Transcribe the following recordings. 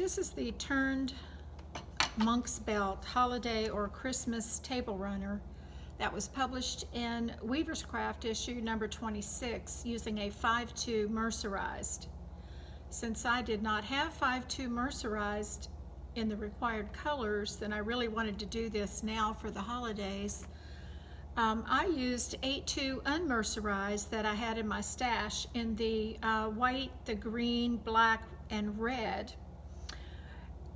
This is the turned Monk's Belt Holiday or Christmas Table Runner that was published in Weaver's Craft issue number 26 using a 5/2 mercerized. Since I did not have 5/2 mercerized in the required colors, then I really wanted to do this now for the holidays. I used 8/2 unmercerized that I had in my stash in the white, the green, black, and red.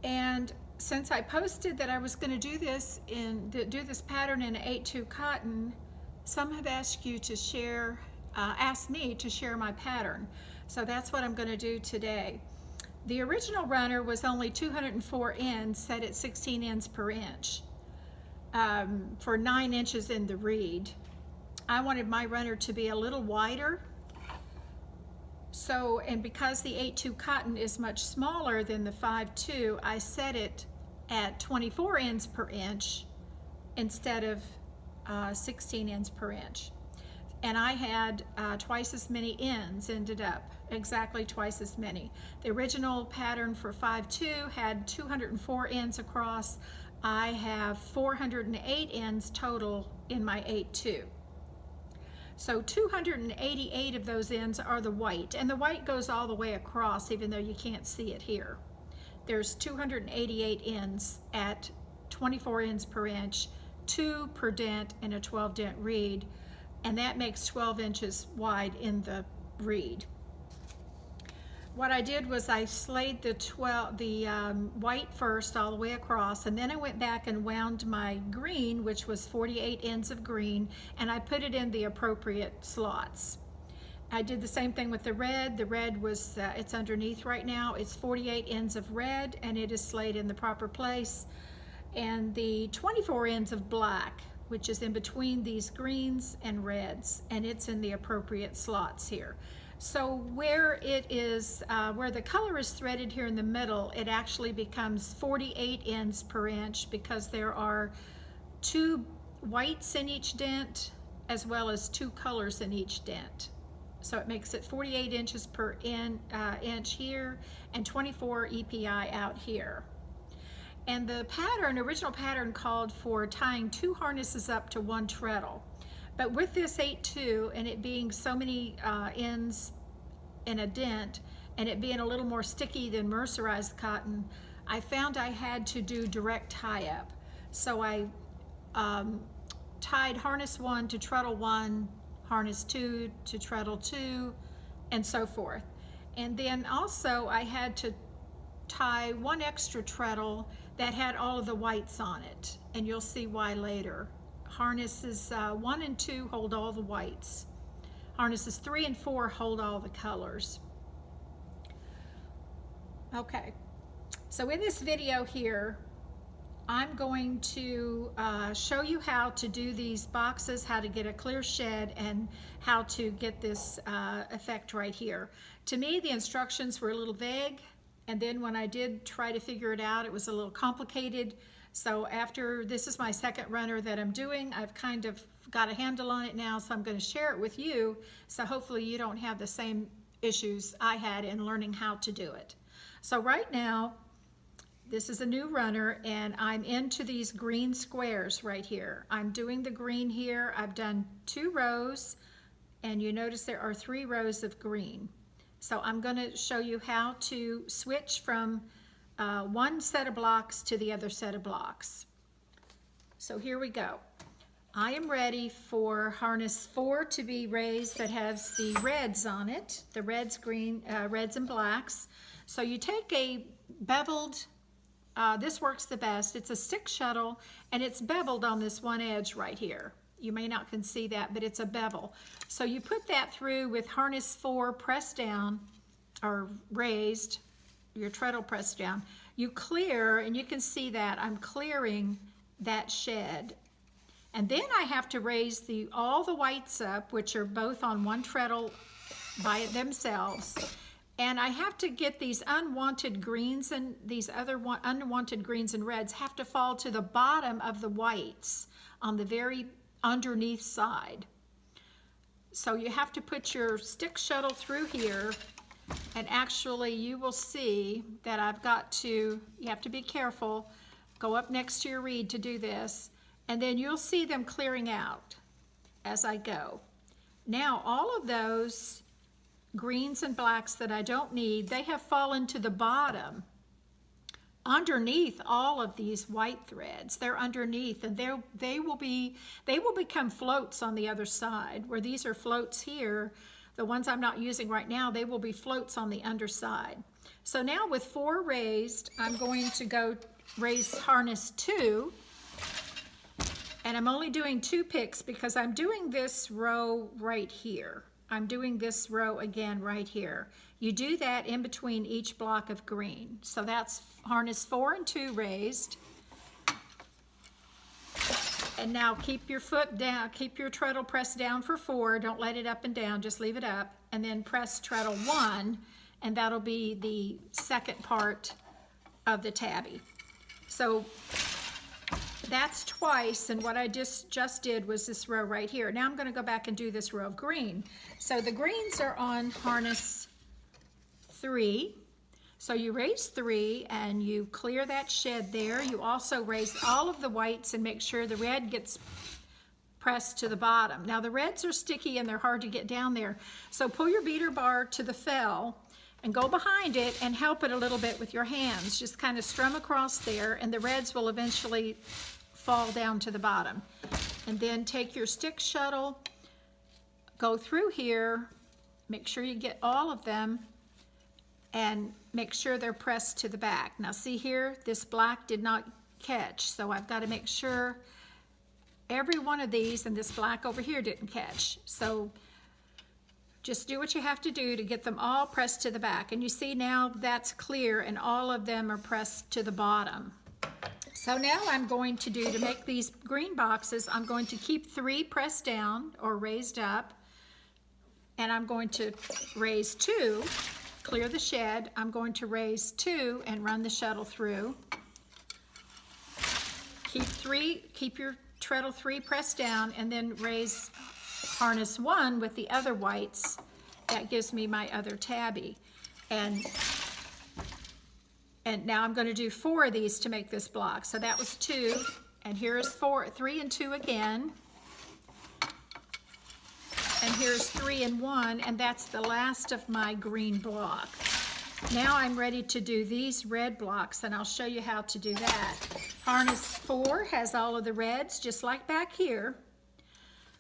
And since I posted that I was going to do this pattern in 8/2 cotton, some have asked you to share, asked me to share my pattern. So that's what I'm going to do today. The original runner was only 204 ends, set at 16 ends per inch, for 9 inches in the reed. I wanted my runner to be a little wider. So, and because the 8/2 cotton is much smaller than the 5/2, I set it at 24 ends per inch instead of 16 ends per inch. And I had twice as many ends, ended up exactly twice as many. The original pattern for 5/2 had 204 ends across. I have 408 ends total in my 8/2. So 288 of those ends are the white, and the white goes all the way across even though you can't see it here. There's 288 ends at 24 ends per inch, 2 per dent in a 12 dent reed, and that makes 12 inches wide in the reed. What I did was I slayed the white first all the way across, and then I went back and wound my green, which was 48 ends of green, and I put it in the appropriate slots. I did the same thing with the red. The red was, it's underneath right now. It's 48 ends of red, and it is slayed in the proper place. And the 24 ends of black, which is in between these greens and reds, and it's in the appropriate slots here. So where it is, where the color is threaded here in the middle, it actually becomes 48 ends per inch because there are 2 whites in each dent as well as 2 colors in each dent. So it makes it 48 inches per inch here and 24 EPI out here. And the pattern, original pattern, called for tying 2 harnesses up to 1 treadle. But with this 8/2 and it being so many ends in a dent and it being a little more sticky than mercerized cotton, I found I had to do direct tie up. So I tied harness 1 to treadle 1, harness 2 to treadle 2, and so forth. And then also I had to tie 1 extra treadle that had all of the whites on it, and you'll see why later. Harnesses 1 and 2 hold all the whites. Harnesses 3 and 4 hold all the colors. Okay, so in this video here, I'm going to show you how to do these boxes, how to get a clear shed, and how to get this effect right here. To me, the instructions were a little vague, and then when I did try to figure it out, it was a little complicated. So after, this is my second runner that I'm doing, I've kind of got a handle on it now, so I'm going to share it with you, so hopefully you don't have the same issues I had in learning how to do it. So right now, this is a new runner, and I'm into these green squares right here. I'm doing the green here. I've done 2 rows, and you notice there are 3 rows of green. So I'm going to show you how to switch from one set of blocks to the other set of blocks. So here we go. I am ready for harness 4 to be raised, that has the reds on it, the reds, green, reds and blacks. So you take a beveled, this works the best, it's a stick shuttle, and it's beveled on this one edge right here. You may not can see that, but it's a bevel. So you put that through with harness 4 pressed down, or raised, your treadle pressed down. You clear, and you can see that I'm clearing that shed. And then I have to raise all the whites up, which are both on 1 treadle by themselves. And I have to get these unwanted greens, and these other unwanted greens and reds have to fall to the bottom of the whites on the very underneath side. So you have to put your stick shuttle through here, And actually you will see that I've got to, you have to be careful, go up next to your reed to do this, and then you'll see them clearing out as I go. Now all of those greens and blacks that I don't need, they have fallen to the bottom underneath all of these white threads. They're underneath, and they will become floats on the other side. Where these are floats here, the ones I'm not using right now, they will be floats on the underside. So now with 4 raised, I'm going to go raise harness 2, and I'm only doing 2 picks because I'm doing this row right here. I'm doing this row again right here. You do that in between each block of green. So that's harness 4 and 2 raised. And now keep your foot down, keep your treadle pressed down for 4. Don't let it up and down, just leave it up. And then press treadle 1, and that'll be the second part of the tabby. So that's twice, and what I just did was this row right here. Now I'm going to go back and do this row of green. So the greens are on harness 3. So you raise 3 and you clear that shed there. You also raise all of the whites and make sure the red gets pressed to the bottom. Now the reds are sticky and they're hard to get down there. So pull your beater bar to the fell and go behind it and help it a little bit with your hands. Just kind of strum across there, and the reds will eventually fall down to the bottom. And then take your stick shuttle, go through here, make sure you get all of them, and make sure they're pressed to the back. Now see here, this black did not catch, so I've got to make sure every one of these, and this black over here didn't catch. So just do what you have to do to get them all pressed to the back. And you see now that's clear and all of them are pressed to the bottom. So now I'm going to do, to make these green boxes, I'm going to keep 3 pressed down or raised up, and I'm going to raise 2, clear the shed. I'm going to raise 2 and run the shuttle through. Keep your treadle 3 pressed down, and then raise harness 1 with the other whites. That gives me my other tabby. And now I'm going to do 4 of these to make this block. So that was 2, and here's 3 and 2 again. And here's 3 and 1, and that's the last of my green block. Now I'm ready to do these red blocks, and I'll show you how to do that. Harness 4 has all of the reds, just like back here.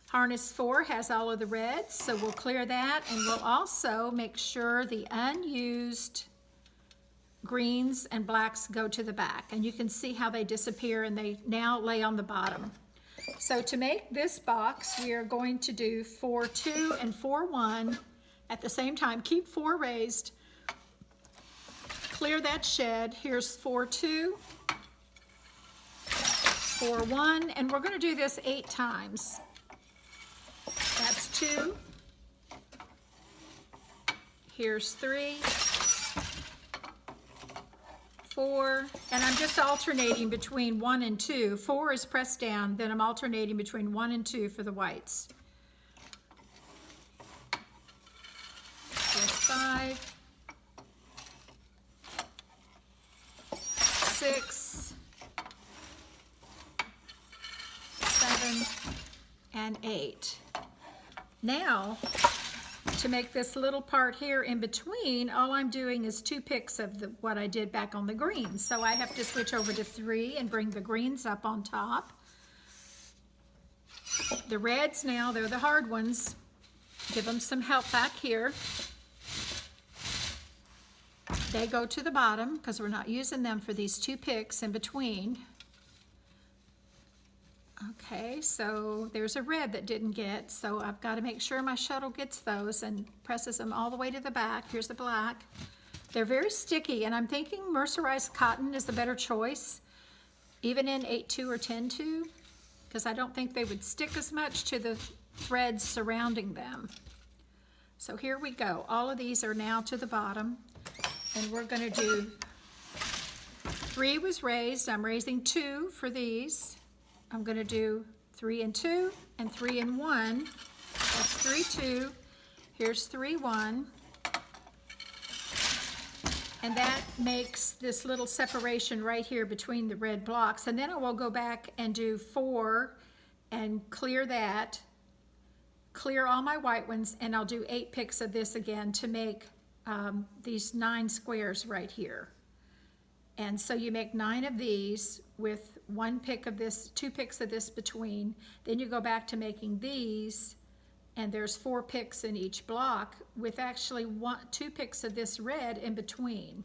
Harness 4 has all of the reds, so we'll clear that, and we'll also make sure the unused greens and blacks go to the back. And you can see how they disappear and they now lay on the bottom. So to make this box, we are going to do 4-2 and 4-1 at the same time. Keep 4 raised. Clear that shed. Here's 4-2, 4-1, and we're going to do this 8 times. That's 2. Here's 3, 4, and I'm just alternating between 1 and 2. 4 is pressed down, then I'm alternating between 1 and 2 for the whites. Here's 5, 6, 7, and 8. Now, to make this little part here in between, all I'm doing is 2 picks of what I did back on the greens. So I have to switch over to 3 and bring the greens up on top. The reds now, they're the hard ones. Give them some help back here. They go to the bottom because we're not using them for these 2 picks in between. Okay, so there's a red that didn't get, so I've got to make sure my shuttle gets those and presses them all the way to the back. Here's the black. They're very sticky, and I'm thinking mercerized cotton is the better choice, even in 8-2 or 10-2, because I don't think they would stick as much to the threads surrounding them. So here we go. All of these are now to the bottom, and we're going to do 3 was raised. I'm raising 2 for these. I'm going to do 3 and 2 and 3 and 1. That's 3-2. Here's 3-1. And that makes this little separation right here between the red blocks. And then I will go back and do 4 and clear that, clear all my white ones, and I'll do 8 picks of this again to make these 9 squares right here. And so you make 9 of these with 1 pick of this, 2 picks of this between. Then you go back to making these, and there's 4 picks in each block with actually 2 picks of this red in between.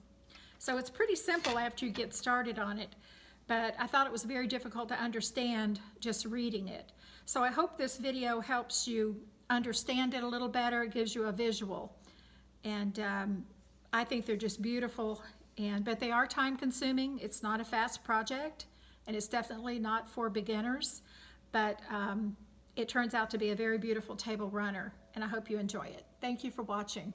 So it's pretty simple after you get started on it, but I thought it was very difficult to understand just reading it. So I hope this video helps you understand it a little better. It gives you a visual. And I think they're just beautiful, but they are time consuming. It's not a fast project, and it's definitely not for beginners, but it turns out to be a very beautiful table runner, and I hope you enjoy it. Thank you for watching.